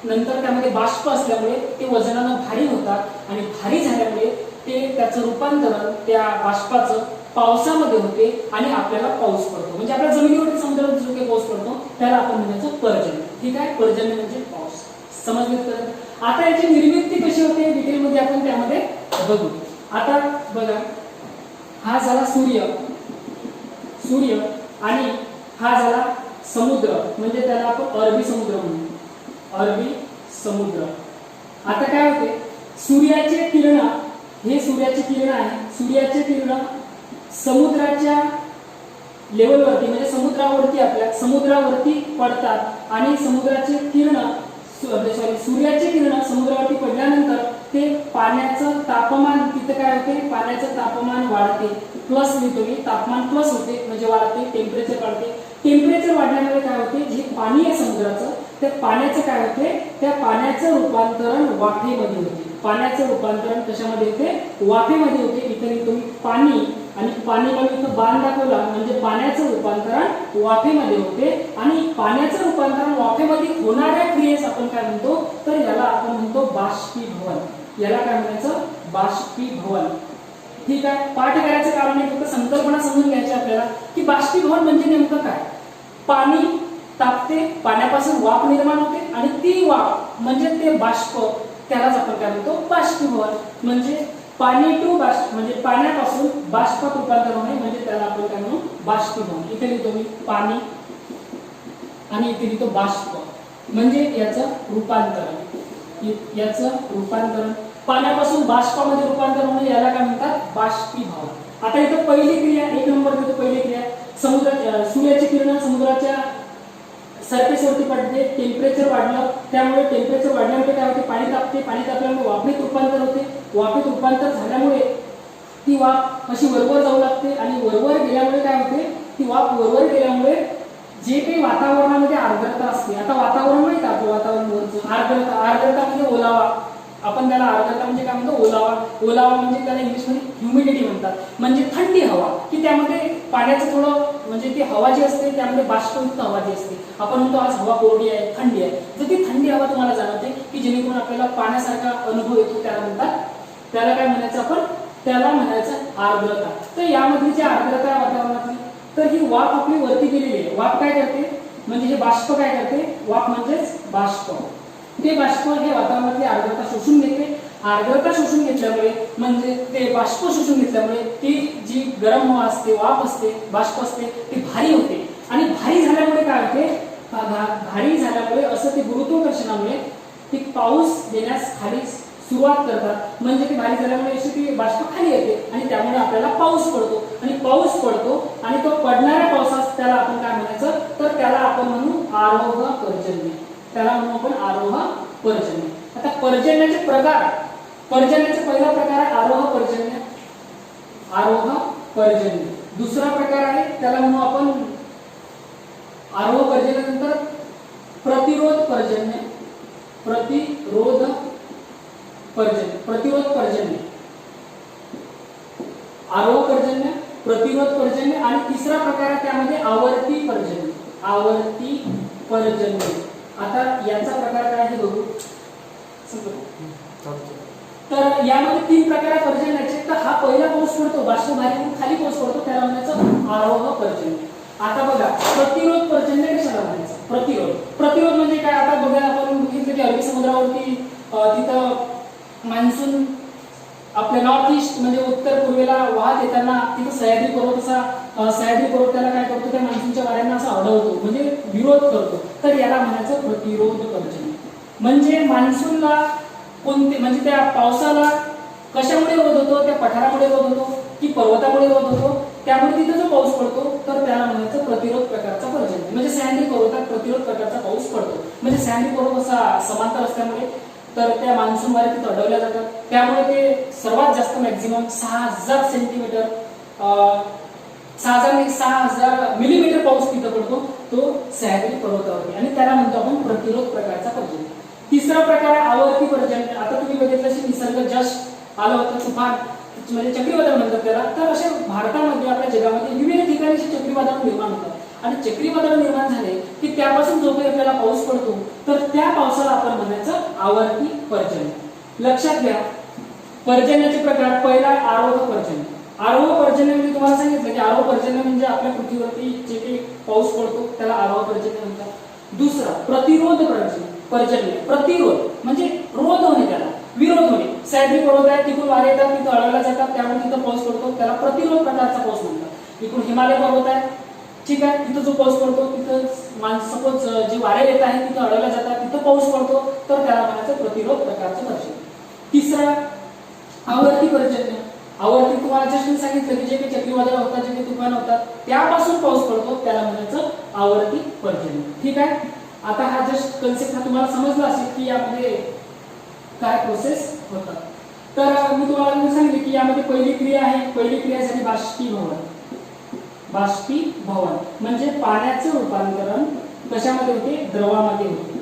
नंतर त्यामध्ये बाष्प असल्यामुळे ते वजनानं भारी होतात आणि भारी झाल्यामुळे ते त्याचं रूपांतरण त्या बाष्पाचं पावसामध्ये होते आणि आपल्याला पाऊस पडतो। म्हणजे आपल्या जमिनीवरती समुद्रावर जो काही पाऊस पडतो त्याला आपण म्हणायचं पर्जन्य। ठीक आहे, पर्जन्य म्हणजे पाऊस। समजलं? आता याची निर्मिती कशी होते डिटेलमध्ये आपण त्यामध्ये बघू। आता बघा, हा झाला सूर्य आणि हा झाला समुद्र, म्हणजे त्याला आपण अरबी समुद्र म्हणतो, अरबी समुद्र। आता काय होते, सूर्याचे किरण, हे सूर्याचे किरण आहे, सूर्याचे किरण समुद्राच्या लेवलवरती म्हणजे समुद्रावरती आपल्या समुद्रावरती पडतात आणि समुद्राचे किरण सूर्याचे किरण समुद्रावरती पडल्यानंतर ते पाण्याचं तापमान, तिथे काय होते, पाण्याचं तापमान वाढते, प्लस लिहितो मी, तापमान प्लस होते म्हणजे वाढते, टेम्परेचर वाढते। टेम्परेचर वाढल्यामुळे काय होते, जे पाणी आहे समुद्राचं त्या पाण्याचं काय होते, त्या पाण्याचं रूपांतरण वाफेमध्ये होते। पाण्याचं रूपांतरण कशामध्ये होते, वाफेमध्ये होते। इथे लिहितो मी पाणी आणि पाणी म्हणून इथं बाण दाखवला म्हणजे पाण्याचं रूपांतरण वाफेमध्ये होते आणि पाण्याचं रूपांतरण वाफेमध्ये होणाऱ्या क्रियेस आपण काय म्हणतो, तर याला आपण म्हणतो बाष्पीभवन। याला काय म्हणायचं, बाष्पीभवन। ठीक आहे, पाठ करायचं कारण नाही, फक्त संकल्पना समजून घ्यायची आपल्याला की बाष्पीभवन म्हणजे नेमकं काय। पाणी तापते, पाण्यापासून वाफ निर्माण होते आणि ती वाफ म्हणजे ते बाष्प, त्यालाच आपण काय म्हणतो बाष्पीभवन। म्हणजे पाणी टू बाष्प म्हणजे पाण्यापासून बाष्पात रूपांतर होणे म्हणजे त्याला आपण काय म्हणू, बाष्पीभवन। इथे लिहितो मी पाणी आणि इथे लिहितो बाष्प, म्हणजे याचं रूपांतरण, याचं रूपांतरण पाण्यापासून बाष्पामध्ये रूपांतर होणे याला काय म्हणतात, बाष्पीभवन। आता इथं पहिली क्रिया, एक नंबर देतो पहिली क्रिया, सूर्याची किरण समुद्राच्या सरफेसवरती पडते, टेम्परेचर वाढलं, त्यामुळे टेम्परेचर वाढल्यामुळे काय होते, पाणी तापते, पाणी तापल्यामुळे वाफेत रूपांतर होते, वाफेत रूपांतर झाल्यामुळे ती वाफ अशी वरवर जाऊ लागते आणि वरवर गेल्यामुळे काय होते, ती वाफ वरवर गेल्यामुळे जे काही वातावरणामध्ये आर्द्रता असते, आता वातावरण माहित आहे आपलं, वातावरण वरचं आर्द्रता म्हणजे ओलावा, आपण त्याला आर्द्रता म्हणजे काय म्हणतो, ओलावा म्हणजे त्याला इंग्लिशमध्ये ह्युमिडिटी म्हणतात, म्हणजे थंडी हवा, की त्यामध्ये पाण्याचं थोडं म्हणजे ती हवा जी असते त्यामध्ये बाष्पयुक्त हवा जी असते, आपण म्हणतो आज हवा कोरडी आहे, थंडी आहे, तर ती थंडी हवा तुम्हाला जाणवते की जेणेकरून आपल्याला पाण्यासारखा अनुभव येतो, त्याला म्हणतात, त्याला काय म्हणायचं आपण, त्याला म्हणायचं आर्द्रता। तर यामधली जी आर्द्रता आहे वातावरणातली, तर ही वाफ आपली वरती गेलेली आहे, वाफ काय करते म्हणजे हे बाष्प काय करते, वाफ म्हणजेच बाष्प, ते बाष्प हे वातावरणातली आर्द्रता शोषून घेते, आर्द्रता शोषून घेतल्यामुळे म्हणजे ते बाष्प शोषून घेतल्यामुळे ती जी गरम हवा असते, वाफ असते, बाष्प असते, ती भारी होते आणि भारी झाल्यामुळे काय होते, भारी झाल्यामुळे असं ते गुरुत्वाकर्षणामुळे ती पाऊस देण्यास खाली सुरुवात करतात, म्हणजे ती भारी झाल्यामुळे अशी ती बाष्प खाली येते आणि त्यामुळे आपल्याला पाऊस पडतो आणि पाऊस पडतो आणि तो पडणाऱ्या पावसास त्याला आपण काय म्हणायचं, तर त्याला आपण म्हणू आरोह पर्जन्य, त्याला म्हणू आपण आरोह पर्जन्य। आता पर्जन्याचे प्रकार, पर्जन्याचा पहिला प्रकार आहे आरोह पर्जन्य, आरोह पर्जन्य। दुसरा प्रकार आहे त्याला म्हणू आपण आरोह पर्जन्यानंतर प्रतिरोध पर्जन्य, प्रतिरोध पर्जन्य, प्रतिरोध पर्जन्य, आरोह पर्जन्य, प्रतिरोध पर्जन्य आणि तिसरा प्रकार आहे त्यामध्ये आवर्ती पर्जन्य, आवर्ती पर्जन्य। आता याचा प्रकार काय आहे बघू। तर यामध्ये तीन प्रकार आहे पर्जन्याचे, तर हा पहिला पाऊस पडतो, बाष्प भारी खाली पाऊस पडतो, त्याला म्हणायचं आरोह पर्जन्य। आता बघा प्रतिरोध पर्जन्य कशाला म्हणायचं, प्रतिरोध म्हणजे काय, आता बघा आपण बघितलं की अरबी समुद्रावरती तिथं मान्सून आपल्या नॉर्थ ईस्ट म्हणजे उत्तर पूर्वेला वाहत येताना तिथं सह्याद्री पर्वत त्याला काय करतो, त्या मान्सूनच्या वाऱ्यांना असं अडवतो म्हणजे विरोध करतो, तर याला म्हणायचं प्रतिरोध पर्जन्य। म्हणजे मान्सूनला कोणते म्हणजे त्या पावसाला कशामुळे रोध होतो, त्या पठारामुळे रोध होतो की पर्वतामुळे रोध होतो, त्यामुळे तिथं जो पाऊस पडतो तर त्याला म्हणायचं प्रतिरोध प्रकारचा पर्जन्य। म्हणजे सह्याद्री पर्वतात प्रतिरोध प्रकारचा पाऊस पडतो, म्हणजे सह्याद्री पर्वत असा समांतर असल्यामुळे तर त्या मान्सून वारे तिथे अडवल्या जातात. त्यामुळे ते सर्वात जास्त मॅक्झिमम 6000 सेंटीमीटर 6000 मिलीमीटर पाऊस तिथं पडतो तो सह्याद्री पर्वतावरती, आणि त्याला म्हणतो आपण प्रतिरोध प्रकारचा पर्जन्य. तिसरा प्रकार आहे आवर्ती पर्जन्य. आता तुम्ही बघितलं असेल निसर्ग जस्ट आलं होतं तुफान, म्हणजे चक्रीवादळ म्हणतात त्याला. तर असे भारतामध्ये आपल्या जगामध्ये विविध ठिकाणी चक्रीवादळ निर्माण होतात, आणि चक्रीवादळ निर्माण झाले की त्यापासून जो काही आपल्याला पाऊस पडतो तर त्या पावसाला आपण म्हणायचं आवर्ती पर्जन्य. लक्षात घ्या पर्जन्याचे प्रकार. पहिला आरोह पर्जन्य. आरोह पर्जन्य म्हणजे तुम्हाला सांगितलं की आरोह पर्जन्य म्हणजे आपल्या पृथ्वीवरती जे काही पाऊस पडतो त्याला आरोह पर्जन्य म्हणतात. दुसरा प्रतिरोध पर्जन्य. प्रतिरोध म्हणजे रोध होणे, त्याला विरोध होणे. सह्याद्री पर्वत आहे, तिकडून वारे येतात, तिथं अडवल्या जातात, त्यामुळे तिथं पाऊस पडतो, त्याला प्रतिरोध प्रकारचा पाऊस म्हणतात. इकडून हिमालय पर्वत आहे, ठीक आहे, तिथं जो पाऊस पडतो तिथं सपोज जे वारे येत आहे तिथं अडवल्या जातात, तिथं पाऊस पडतो, तर त्याला म्हणायचं प्रतिरोध प्रकारचं पर्जन्य. तिसरा आवर्ती पर्जन्य. आवर्ती तुम्हाला जस्ट मी सांगितलं की जे काही चक्रीवादळ होतात, जे काही तुफान होतात त्यापासून पाऊस पडतो त्याला म्हणायचं आवर्ती पर्जन्य. ठीक आहे. आता हा जस्ट कन्सेप्ट हा तुम्हाला समजला असेल की यामध्ये काय प्रोसेस होतात. तर मी तुम्हाला सांगितले की यामध्ये पहिली क्रिया आहे, पहिली क्रिया झाली बाष्पीभवन. बाष्पीभवन म्हणजे पाण्याचं रूपांतरण कशामध्ये होते, द्रवामध्ये होते.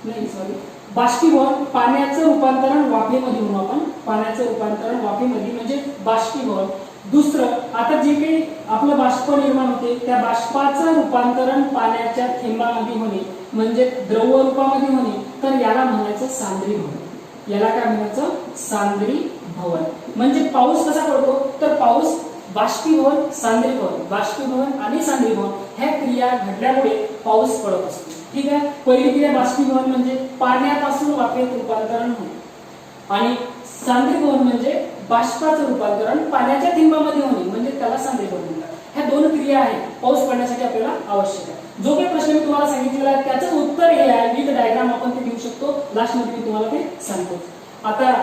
नाही सॉरी, बाष्पीभवन पाण्याचं रूपांतरण वाफेमध्ये म्हणू आपण. पाण्याचं रूपांतरण वाफेमध्ये म्हणजे बाष्पीभवन. दुसरं, आता जे काही आपलं बाष्प निर्माण होते त्या बाष्पाचं रूपांतरण पाण्याच्या थेंबामध्ये होणे म्हणजे द्रव रूपामध्ये होणे, तर याला म्हणायचं सांद्रीभवन. याला काय म्हणायचं, सांद्रीभवन. म्हणजे पाऊस कसा पडतो, तर पाऊस बाष्पीभवन सांद्रीभवन, बाष्पीभवन आणि सांद्रीभवन ह्या क्रिया घडल्यामुळे पाऊस पडत असतो. ठीक आहे. पहिली क्रिया बाष्पीभवन म्हणजे पाण्यापासून वाफेत रूपांतरण होणे, आणि सांद्रीभवन म्हणजे बाष्पाचं रूपांतरण पाण्याच्या थेंबामध्ये होणे म्हणजे त्याला सांद्रीभवन म्हणतात. ह्या दोन क्रिया आहेत पाऊस पडण्यासाठी आपल्याला आवश्यक आहे. जो काही प्रश्न मी तुम्हाला सांगितलेला आहे त्याचं उत्तर हे आहे, विथ डायग्राम आपण ते देऊ शकतो. लास्ट मध्ये मी तुम्हाला ते सांगतो. आता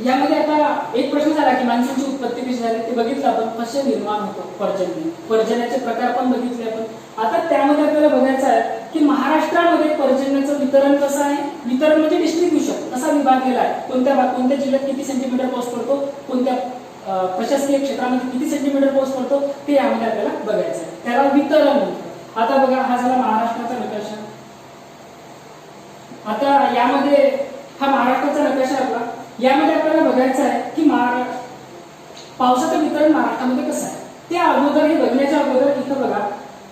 यामध्ये आता एक प्रश्न झाला की मान्सूनची उत्पत्ती कशी झाली ते बघितलं आपण, कसे निर्माण होतो पर्जन्य. पर्जन्याचे प्रकार पण बघितले आपण. आता त्यामध्ये आपल्याला बघायचं आहे की महाराष्ट्रामध्ये पर्जन्याचं वितरण कसं आहे. वितरण म्हणजे डिस्ट्रीब्युशन कसा विभागलेला आहे, कोणत्या जिल्ह्यात किती सेंटीमीटर पाऊस पडतो, कोणत्या प्रशासकीय क्षेत्रामध्ये किती सेंटीमीटर पाऊस पडतो ते यामध्ये आपल्याला बघायचं आहे. त्याला वितरण म्हणतात. आता बघा हा झाला महाराष्ट्राचा नकाशा. आता यामध्ये हा महाराष्ट्राचा नकाशा आपला. यामध्ये आपल्याला बघायचं आहे की पावसाचं वितरण महाराष्ट्रामध्ये कसं आहे. त्या अगोदर हे बघण्याच्या अगोदर इथं बघा,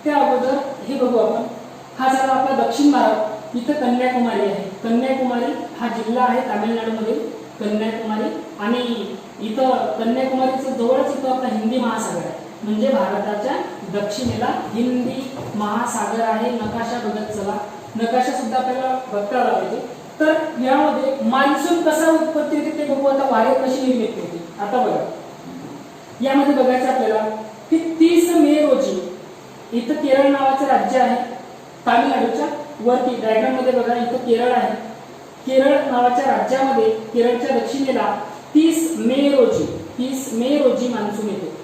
त्या अगोदर हे बघू आपण. हा झाला आपला दक्षिण भारत. इथं कन्याकुमारी आहे. कन्याकुमारी हा जिल्हा आहे तामिळनाडूमध्ये, कन्याकुमारी. आणि इथं कन्याकुमारीचं जवळच इथं आपला हिंदी महासागर आहे, म्हणजे भारताच्या दक्षिणेला हिंदी महासागर आहे. नकाशा बघत चला, नकाशा सुद्धा आपल्याला बघता आला पाहिजे. तर यामध्ये मान्सून कसा उत्पत्ती होते ते बघू. आता वारे कशी निर्मिती होते. आता बघा यामध्ये बघायचं आपल्याला की 30 मे रोजी इथं केरळ नावाचं राज्य आहे तामिळनाडूच्या वरती. डायग्राम मध्ये बघा इथं केरळ आहे. केरळ नावाच्या राज्यामध्ये केरळच्या दक्षिणेला 30 मे रोजी मान्सून येतो.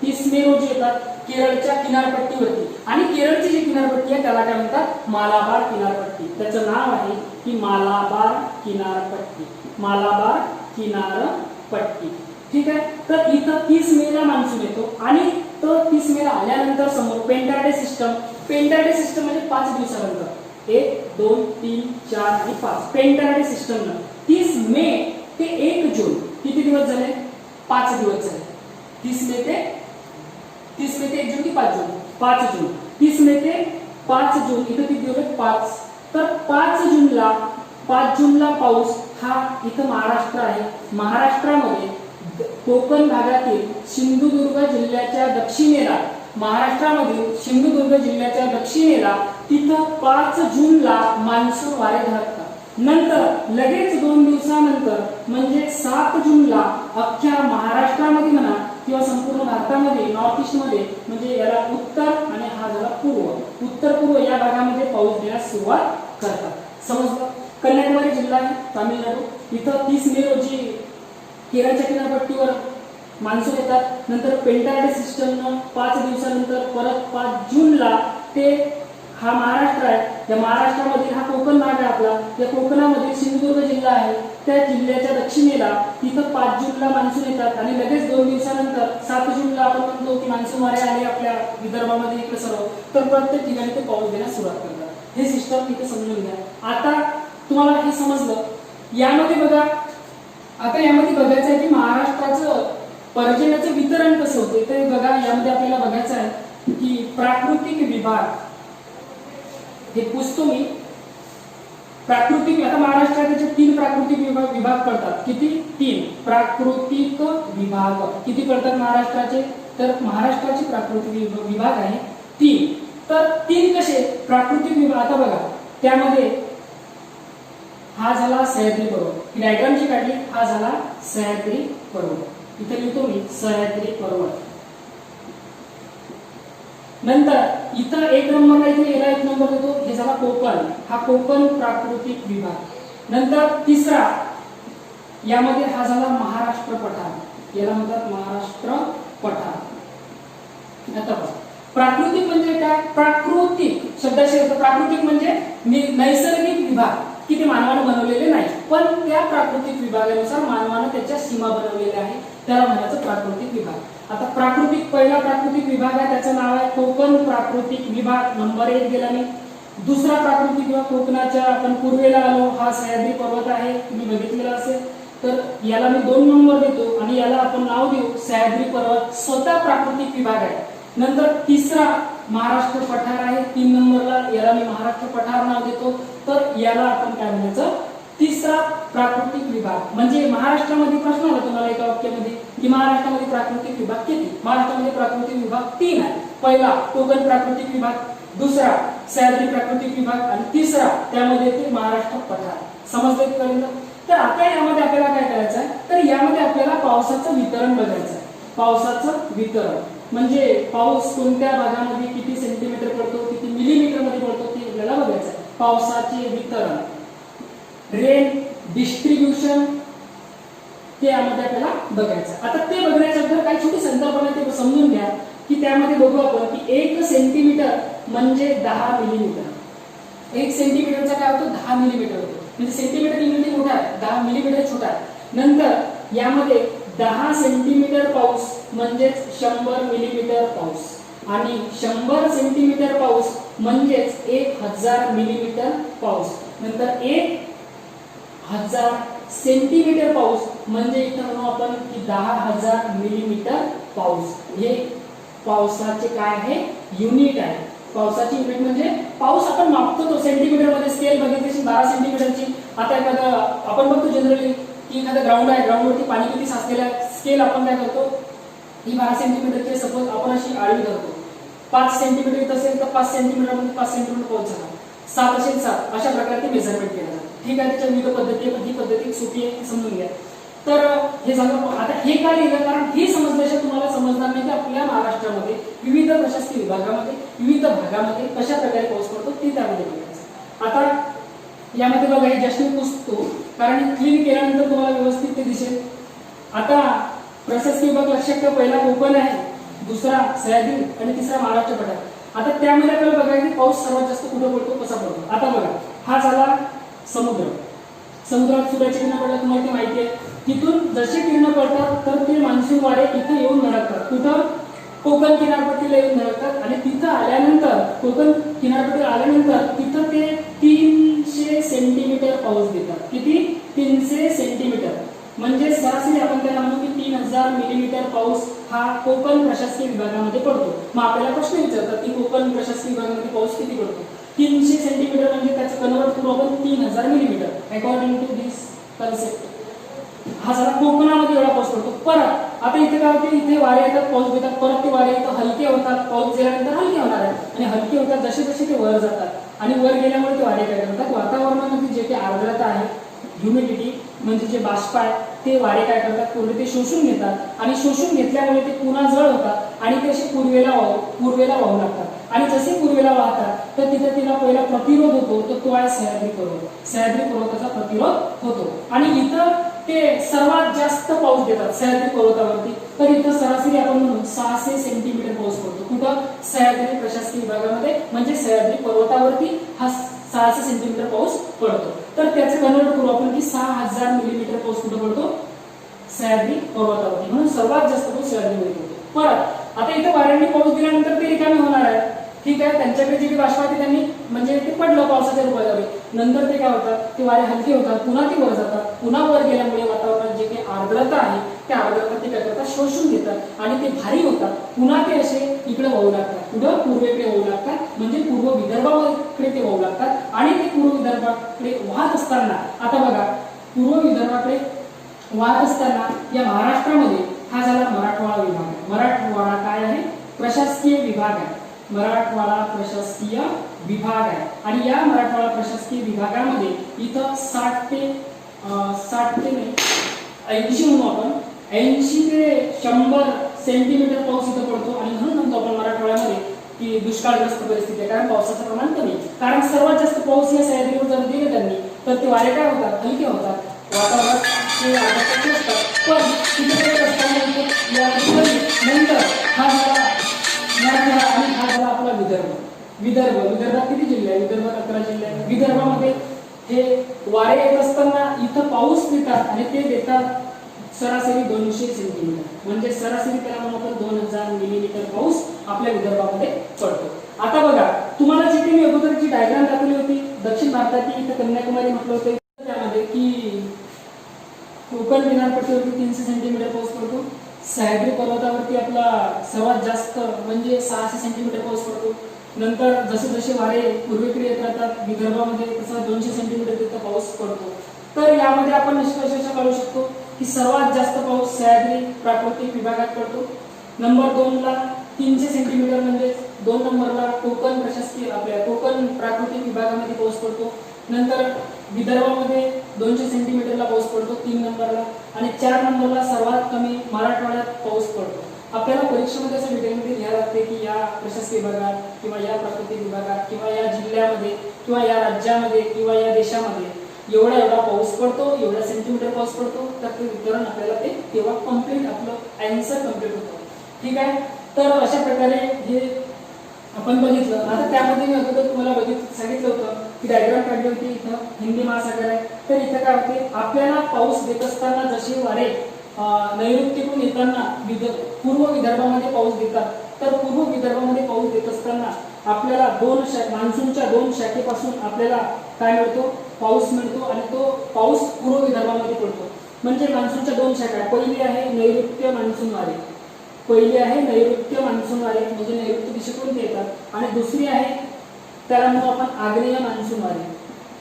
30 मे रोजी येतात केरळच्या किनारपट्टीवरती. आणि केरळची जी किनारपट्टी आहे त्याला काय म्हणतात, मालाबार किनारपट्टी. त्याचं नाव आहे की मालाबार किनारपट्टी. मालाबार किनारपट्टी. ठीक आहे. तर इथं 30 मेला मान्सून येतो, आणि तो 30 मेला आल्यानंतर समोर पेंटाडे सिस्टम. पेंटाडे सिस्टम म्हणजे 5 दिवसानंतर 1, 2, 3, 4 आणि 5 पेंटाडे सिस्टम. 30 मे ते 1 जून किती दिवस झाले, 5 दिवस झाले. 30 मे ते 1 जून की 5 जून, 5 जून. 30 मे ते 5 जून इथं किती दिवस, 5. तर 5 जूनला पाऊस हा इथं महाराष्ट्र आहे. महाराष्ट्रामध्ये कोकण भागातील सिंधुदुर्ग जिल्ह्याच्या दक्षिणेला, महाराष्ट्रामधील सिंधुदुर्ग जिल्ह्याच्या दक्षिणेला तिथं 5 जूनला मान्सून वारे धडकतात. नंतर लगेच 2 दिवसानंतर म्हणजे 7 जूनला अख्ख्या महाराष्ट्रामध्ये म्हणा किंवा संपूर्ण भारतामध्ये नॉर्थ ईस्ट मध्ये, म्हणजे याला उत्तर आणि हा झाला पूर्व, उत्तर पूर्व या भागामध्ये पाऊस येण्यास सुरुवात करतात. समजलं. कन्याकुमारी जिल्हा आहे तामिळनाडू. इथं 30 मे रोजी केरळच्या किनारपट्टीवर मान्सून येतात. नंतर पेंटाडे सिस्टमनं 5 दिवसानंतर परत 5 जूनला ते हा महाराष्ट्र आहे, या महाराष्ट्रामध्ये हा कोकण भाग आहे आपला, या कोकणामध्ये सिंधुदुर्ग जिल्हा आहे, त्या जिल्ह्याच्या दक्षिणेला तिथं 5 जूनला मान्सून येतात आणि लगेच 2 दिवसानंतर 7 जूनला आपण म्हणतो की मान्सून वारे आले आपल्या विदर्भामध्ये इकडे सर्व, तर प्रत्येक ठिकाणी ते पाऊस देण्यास सुरुवात करतात. हे सिस्टम इथे समजून घ्या. आता तुम्हाला हे समजलं. यामध्ये बघा, आता यामध्ये बघायचं आहे की महाराष्ट्राचं पर्जन्याचं वितरण कसं होते. ते बघा, यामध्ये आपल्याला बघायचं आहे की प्राकृतिक विभाग, हे पुसतो मी. प्राकृतिक, आता महाराष्ट्रात त्याचे 3 प्राकृतिक विभाग पडतात. किती? 3 प्राकृतिक विभाग. किती पडतात महाराष्ट्राचे? तर महाराष्ट्राचे प्राकृतिक विभाग आहे 3. तर 3 कसे प्राकृतिक विभाग? आता बघा, त्यामध्ये हा झाला सह्याद्री पर्वत, ही डायग्राम जी काढली, हा झाला सह्याद्री पर्वत. इथे लिहितो मी सह्याद्री पर्वत. नंतर इथं 1 नंबरला इथे याला 1 नंबर देतो, हे झाला कोकण, हा कोकण प्राकृतिक विभाग. नंतर तिसरा यामध्ये हा झाला महाराष्ट्र पठार, याला म्हणतात महाराष्ट्र पठार. आता बघा, प्राकृतिक म्हणजे काय? प्राकृतिक शब्दाशी अर्थ प्राकृतिक म्हणजे नैसर्गिक विभाग, की ते मानवाने बनवलेले नाही, पण त्या प्राकृतिक विभागानुसार मानवाने त्याच्या सीमा बनवलेल्या आहेत, त्याला म्हणायचं प्राकृतिक विभाग. आता प्राकृतिक, पहिला प्राकृतिक विभाग आहे, त्याचं नाव आहे कोकण प्राकृतिक विभाग, नंबर 1 गेला मी. दुसरा प्राकृतिक विभाग कोकणाच्या आपण पूर्वेला आलो, हा सह्याद्री पर्वत आहे, तुम्ही बघितलेला असेल, तर याला मी 2 नंबर देतो आणि याला आपण नाव देऊ सह्याद्री पर्वत, स्वतः प्राकृतिक विभाग आहे. नंतर तिसरा महाराष्ट्र पठार आहे, 3 नंबरला, याला मी महाराष्ट्र पठार नाव देतो. तर याला आपण काय म्हणायचं? तिसरा प्राकृतिक विभाग. म्हणजे महाराष्ट्रामध्ये प्रश्न आला तुम्हाला एका वाक्यामध्ये की महाराष्ट्रामध्ये प्राकृतिक विभाग किती? महाराष्ट्रामध्ये प्राकृतिक विभाग 3 आहे. पहिला कोकण प्राकृतिक विभाग, दुसरा सह्याद्री प्राकृतिक विभाग आणि तिसरा त्यामध्ये ते महाराष्ट्र पठार. समजलं पर्यंत? तर आता यामध्ये आपल्याला काय करायचं आहे? तर यामध्ये आपल्याला पावसाचं वितरण बघायचं आहे. पावसाचं वितरण म्हणजे पाऊस कोणत्या भागामध्ये किती सेंटीमीटर पडतो, किती मिलीमीटर मध्ये पडतो, ते आपल्याला बघायचं आहे. पावसाचे वितरण, रेन डिस्ट्रीब्युशन, ते यामध्ये आपल्याला बघायचं. आता ते बघण्याच्या अगोदर काही छोटी संकल्पना ते समजून घ्या की त्यामध्ये बघू आपण की 1 सेंटीमीटर म्हणजे 10 मिलीमीटर. 1 सेंटीमीटरचा काय होतो? 10 मिलीमीटर होतो. म्हणजे सेंटीमीटर युनिट मोठा आहे, 10 मिलीमीटर छोटा आहे. नंतर यामध्ये 10 सेंटीमीटर पाऊस म्हणजेच 100 मिलीमीटर पाऊस आणि 100 सेंटीमीटर पाऊस म्हणजेच 1000 मिलीमीटर पाऊस. नंतर 1000 सेंटीमीटर पाऊस म्हणजे इथं म्हणू आपण की 10,000 मिलीमीटर पाऊस. हे पावसाचे काय आहे? युनिट आहे. पावसाची युनिट म्हणजे पाऊस आपण मापतो तो सेंटीमीटर मध्ये. स्केल बघितली 12 सेंटीमीटरची. आता एखादा आपण बघतो जनरली की एखादा ग्राउंड आहे, ग्राउंडवरती पाणी किती साचलेलं आहे, स्केल आपण काय करतो, ही 12 सेंटीमीटरची सपोज आपण अशी आळवी धरतो. 5 सेंटीमीटर येत असेल तर 5 सेंटीमीटर मध्ये 5 सेंटीमीटर पाऊस झाला, 7 असेल 7, अशा प्रकारे ते मेजरमेंट केलं जातं. ठीक आहे, त्याच्या विविध पद्धती आहे, पण ही पद्धती सोपी आहे, समजून घ्या. तर हे झालं. आता हे का लिहिलं? कारण हे समजल्याशिवाय तुम्हाला समजणार नाही की आपल्या महाराष्ट्रामध्ये विविध प्रशासकीय विभागामध्ये विविध भागामध्ये कशा प्रकारे पाऊस पडतो ते त्यामध्ये बघायचं. आता यामध्ये बघा, हे जस्ट मी पुसतो कारण क्लीन केल्यानंतर तुम्हाला व्यवस्थित ते दिसेल. आता प्रशासकीय विभाग लक्षात ठेवा, पहिला कोकण आहे, दुसरा सह्याद्री आणि तिसरा महाराष्ट्र पठार. आता त्यामध्ये आपल्याला बघायचं की पाऊस सर्वात जास्त कुठे पडतो, कसा पडतो. आता बघा, हा झाला समुद्र. समुद्रात सूर्याची किरण पडतात, तुम्हाला ते माहिती आहे. तिथून जसे किरण पडतात तर ते मान्सून वारे इथे येऊन धडकतात. कुठं? कोकण किनारपट्टीला येऊन धडकतात आणि तिथं आल्यानंतर, कोकण किनारपट्टीला आल्यानंतर तिथं ते 300 सेंटीमीटर पाऊस देतात. किती? 300 सेंटीमीटर म्हणजे सरासरी आपण त्याला म्हणू की 3000 मिलीमीटर पाऊस हा कोकण प्रशासकीय विभागामध्ये पडतो. मग आपल्याला प्रश्न विचारतात की कोकण प्रशासकीय विभागामध्ये पाऊस किती पडतो? 300 सेंटीमीटर म्हणजे त्याचं कन्वर्ट करू आपण 3000 millimetre according to this concept. हा झाला कोकणामध्ये एवढा पाऊस पडतो. परत आता इथे काय होते, इथे वारे येतात, पाऊस घेतात, परत ते वारे इथं हलके होतात, पाऊस गेल्यानंतर हलके होणार आहे आणि हलके होतात जसे जसे ते वर जातात आणि वर गेल्यामुळे ते वारे काय करतात, वातावरणामध्ये जे काही आर्द्रता आहे, ह्युमिडिटी म्हणजे जे बाष्प आहे, ते वारे काय करतात, पूर्ण ते शोषून घेतात आणि शोषून घेतल्यामुळे ते पुन्हा जळ होतात आणि ते असे पूर्वेला वाहू लागतात आणि जसे पूर्वेला वाहतात तर तिथे तिला पहिला प्रतिरोध होतो, तर तो आहे सह्याद्री पर्वत. सह्याद्री पर्वताचा प्रतिरोध होतो आणि इथं ते सर्वात जास्त पाऊस देतात सह्याद्री पर्वतावरती. तर इथं सरासरी आपण म्हणून 600 सेंटीमीटर पाऊस पडतो. कुठं? कुठं सह्याद्री प्रशासकीय विभागामध्ये म्हणजे सह्याद्री पर्वतावरती हा 600 सेंटीमीटर पाऊस पडतो. तर त्याचे कन्वर्ट करू आपण की 6000 मिलीमीटर पाऊस कुठं पडतो सह्याद्री पर्वतावरती. म्हणून सर्वात जास्त पाऊस सह्याद्रीमध्ये पडतो. परत आता इथं वाऱ्यांनी पाऊस दिल्यानंतर ते रिकामे होणार आहे. ठीक आहे, त्यांच्याकडे जे बाष्प आहे त्यांनी म्हणजे ते पडलं पावसाच्या रूपामध्ये. नंतर ते काय होतात ते वारे हलके होतात, पुन्हा ते वर जातात. पुन्हा वर गेल्यामुळे वातावरणात जे काही आर्द्रता आहे त्या आर्द्रता ते काय करतात शोषून घेतात आणि ते भारी होतात. पुन्हा ते असे इकडे वाहू लागतात, पुढे पूर्वेकडे वाहू लागतात म्हणजे पूर्व विदर्भाकडे ते वाहू लागतात. आणि ते पूर्व विदर्भाकडे वाहत असताना आता बघा पूर्व विदर्भाकडे वाहत असताना या महाराष्ट्रामध्ये हा झाला मराठवाडा विभाग आहे. मराठवाडा काय आहे प्रशासकीय विभाग आहे. मराठवाडा प्रशासकीय विभाग आहे आणि या मराठवाडा प्रशासकीय विभागामध्ये इथं 60 ते 80 म्हणू आपण 80 ते 100 सेंटीमीटर पाऊस इथं पडतो. आणि म्हणून म्हणतो आपण मराठवाड्यामध्ये की दुष्काळग्रस्त परिस्थिती आहे, कारण पावसाचं प्रमाण कमी. कारण सर्वात जास्त पाऊस या सह्याद्रीवर जर दिले त्यांनी तर ते वारे काय होतात हलके होतात, वातावरणात ते आर्द्रता असतात. पण तिथे काय असतात नंतर हा झाला मराठवाडा आणि हा झाला आपला विदर्भात किती जिल्हे आहेत विदर्भात 11 जिल्हे आहेत. विदर्भामध्ये हे वारे येत असताना इथं पाऊस देतात आणि ते देतात सरासरी 200 सेंटीमीटर म्हणजे सरासरी त्याला म्हणून आपण 2000 मिलीमीटर पाऊस आपल्या विदर्भामध्ये पडतो. आता बघा तुम्हाला जे काही मी अगोदरची डायग्राम दाखवली होती दक्षिण भारताची इथं कन्याकुमारी म्हटलं होतं त्यामध्ये की कोकण किनारपट्टीवरती 300 सेंटीमीटर पाऊस पडतो. सह्याद्री पर्वतावरती आपला सर्वात जास्त म्हणजे 600 सेंटीमीटर पाऊस पडतो. नंतर जसे जसे वारे पूर्वेकडे येत राहतात विदर्भामध्ये तसा 200 सेंटीमीटर तिथं पाऊस पडतो. तर यामध्ये आपण निष्कर्ष असा काढू शकतो की सर्वात जास्त पाऊस सह्याद्री प्राकृतिक विभागात पडतो. नंबर 2 ला 300 सेंटीमीटर म्हणजे 2 नंबरला कोकण प्रशासकीय आपल्या कोकण प्राकृतिक विभागामध्ये पाऊस पडतो. नंतर विदर्भामध्ये 200 सेंटीमीटरला पाऊस पडतो 3 नंबरला. आणि 4 नंबरला सर्वात कमी मराठवाड्यात पाऊस पडतो. आपल्याला परीक्षेमध्ये असं डिटेलमध्ये लिहायला लागते की या प्रशासकीय विभागात किंवा या प्राकृतिक विभागात किंवा या जिल्ह्यामध्ये किंवा या राज्यामध्ये किंवा या देशामध्ये एवढा पाऊस पडतो, एवढा सेंटीमीटर पाऊस पडतो. तर ते वितरण आपल्याला ते तेव्हा कम्प्लीट आपलं आन्सर कम्प्लीट होतं. ठीक आहे, तर अशा प्रकारे हे आपण बघितलं. आता त्यामध्ये मी अगोदर तुम्हाला सांगितलं होतं की डायग्राम काढली होती. इथं हिंदी महासागर आहे. तर इथं काय होते आपल्याला पाऊस देत असताना जसे वारे नैऋत्येकडून येताना पूर्व विदर्भामध्ये पाऊस देतात तर पूर्व विदर्भामध्ये पाऊस देत असताना आपल्याला मान्सूनच्या 2 शाखेपासून आपल्याला काय मिळतो पाऊस मिळतो. आणि तो पाऊस पूर्व विदर्भामध्ये पडतो. म्हणजे मान्सूनच्या 2 शाखा पहिली आहे नैऋत्य मान्सून वारे. म्हणजे नैऋत्य दिशेकडून ते येतात. आणि दुसरी आहे त्याला म्हणू आपण आग्नेय मान्सून वारे.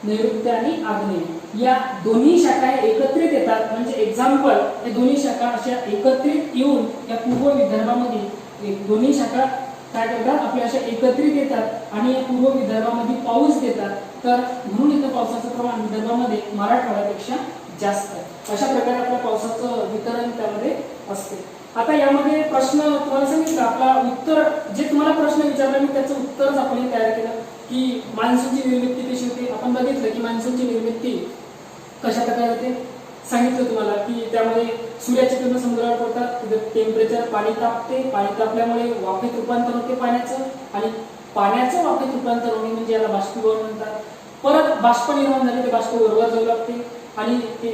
नैऋत्य आणि आग्नेय या दोन्ही शाखा एकत्रित येतात. म्हणजे एक्झाम्पल या दोन्ही शाखा अशा एकत्रित येऊन या पूर्व विदर्भामध्ये दोन्ही शाखा काय करतात आपल्या अशा एकत्रित येतात आणि या पूर्व विदर्भामध्ये पाऊस देतात. तर म्हणून इथं पावसाचं प्रमाण विदर्भामध्ये मराठवाड्यापेक्षा जास्त आहे. अशा प्रकारे आपल्या पावसाचं वितरण त्यामध्ये असते. आता यामध्ये प्रश्न तुम्हाला सांगितलं आपला उत्तर जे तुम्हाला प्रश्न विचारला मी त्याचं उत्तरच आपण तयार केलं की मान्सूनची निर्मिती कशी होते. आपण बघितलं की मान्सूनची निर्मिती कशा प्रकारे होते सांगितलं तुम्हाला की त्यामध्ये सूर्याची किरण समुद्रावर पडतात, टेम्परेचर पाणी तापते, पाणी तापल्यामुळे वाफेत रूपांतर होते पाण्याचं आणि पाण्याचं वाफेत रूपांतर होणे म्हणजे याला बाष्पीभवन म्हणतात. परत बाष्प निर्माण झाले ते बाष्प वरवर जाऊ लागते आणि ते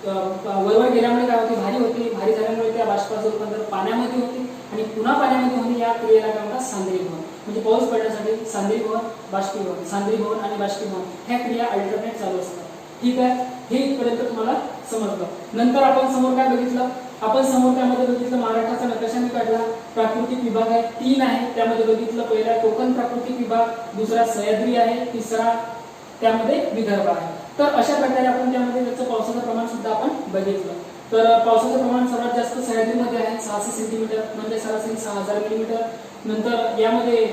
वरवर गेल्यामुळे काय होते भारी होते. भारी झाल्यामुळे त्या बाष्पाचं रूपांतर पाण्यामध्ये होते आणि पुन्हा पाण्यामध्ये होणे या क्रियेला काय म्हणतात सांद्रीभवन. म्हणजे पाऊस पडण्यासाठी सांद्रीभवन बाष्पीभवन सांद्रीभवन आणि बाष्पीभवन ह्या क्रिया अल्टरनेट चालू असतात. ठीक आहे, हे इथपर्यंत तुम्हाला समजलं. नंतर आपण समोर काय बघितलं आपण समोर त्यामध्ये बघितलं महाराष्ट्राचा नकाशा मी काढला. प्राकृतिक विभाग आहे 3 आहे त्यामध्ये बघितलं पहिला कोकण प्राकृतिक विभाग, दुसरा सह्याद्री आहे, तिसरा त्यामध्ये विदर्भ आहे. तर अशा प्रकारे आपण त्यामध्ये त्याचं पावसाचं प्रमाण सुद्धा आपण बघितलं. तर पावसाचं प्रमाण सर्वात जास्त सह्याद्रीमध्ये आहे 600 सेंटीमीटर म्हणजे सरासरी 6000 मिलीमीटर. नंतर यामध्ये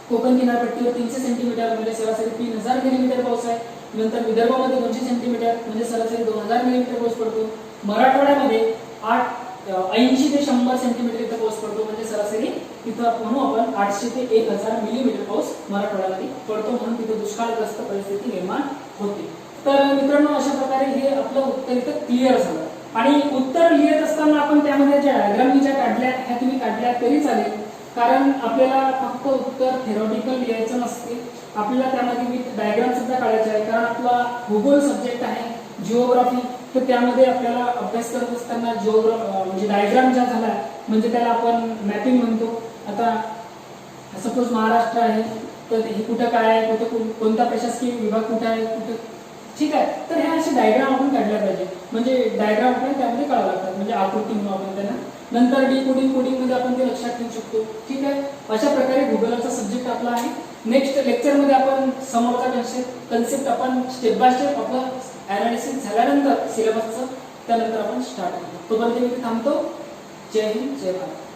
कोकण किनारपट्टीवर 300 सेंटीमीटर म्हणजे सरासरी 3000 मिलीमीटर पाऊस आहे. नंतर विदर्भामध्ये 200 सेंटीमीटर म्हणजे सरासरी 2000 मिलीमीटर पाऊस पडतो. मराठवाड्यामध्ये 80 ते 100 सेंटीमीटर इथं पाऊस पडतो म्हणजे सरासरी तिथं म्हणू आपण 800 ते 1000 मिलीमीटर पाऊस मराठवाड्यामध्ये पडतो. म्हणून तिथे दुष्काळग्रस्त परिस्थिती निर्माण होते. तर मित्रांनो अशा प्रकारे हे आपलं उत्तर इथं क्लिअर झालं. आणि उत्तर लिहित असताना आपण त्यामध्ये ज्या डायग्राम ज्या काढल्या ह्या तुम्ही काढल्या तरी चालेल. कारण आपल्याला फक्त उत्तर थेरॉटिकल लिहायचं नसते, आपल्याला त्यामध्ये विथ डायग्राम सुद्धा काढायचे आहे. कारण आपला भूगोल सब्जेक्ट आहे, जिओग्राफी, तर त्यामध्ये आपल्याला अभ्यास करत असताना म्हणजे डायग्राम ज्या झाला म्हणजे त्याला आपण मॅपिंग म्हणतो. आता सपोज महाराष्ट्र आहे, तर हे कुठं काय आहे, कुठं कोणता प्रशासकीय विभाग कुठं आहे, कुठं, ठीक आहे. तर ह्या असे डायग्राम आपण काढल्या पाहिजे, म्हणजे डायग्राम आपल्याला त्यामध्ये काढावं लागतात, म्हणजे आकृती म्हणून आपण त्यांना. नंतर डिकोडिंग कोडिंग मध्ये आपण ते लक्षात ठेवू शकतो, ठीक आहे. अशा प्रकारे भूगोलाचा सब्जेक्ट आपला आहे. नेक्स्ट लेक्चरमध्ये आपण समोरचा कन्सेप्ट आपण स्टेप बाय स्टेप आपलं ॲनालिसिस झाल्यानंतर सिलेबसचं त्यानंतर आपण स्टार्ट करतो. तोपर्यंत मी थांबतो. जय हिंद, जय भारत.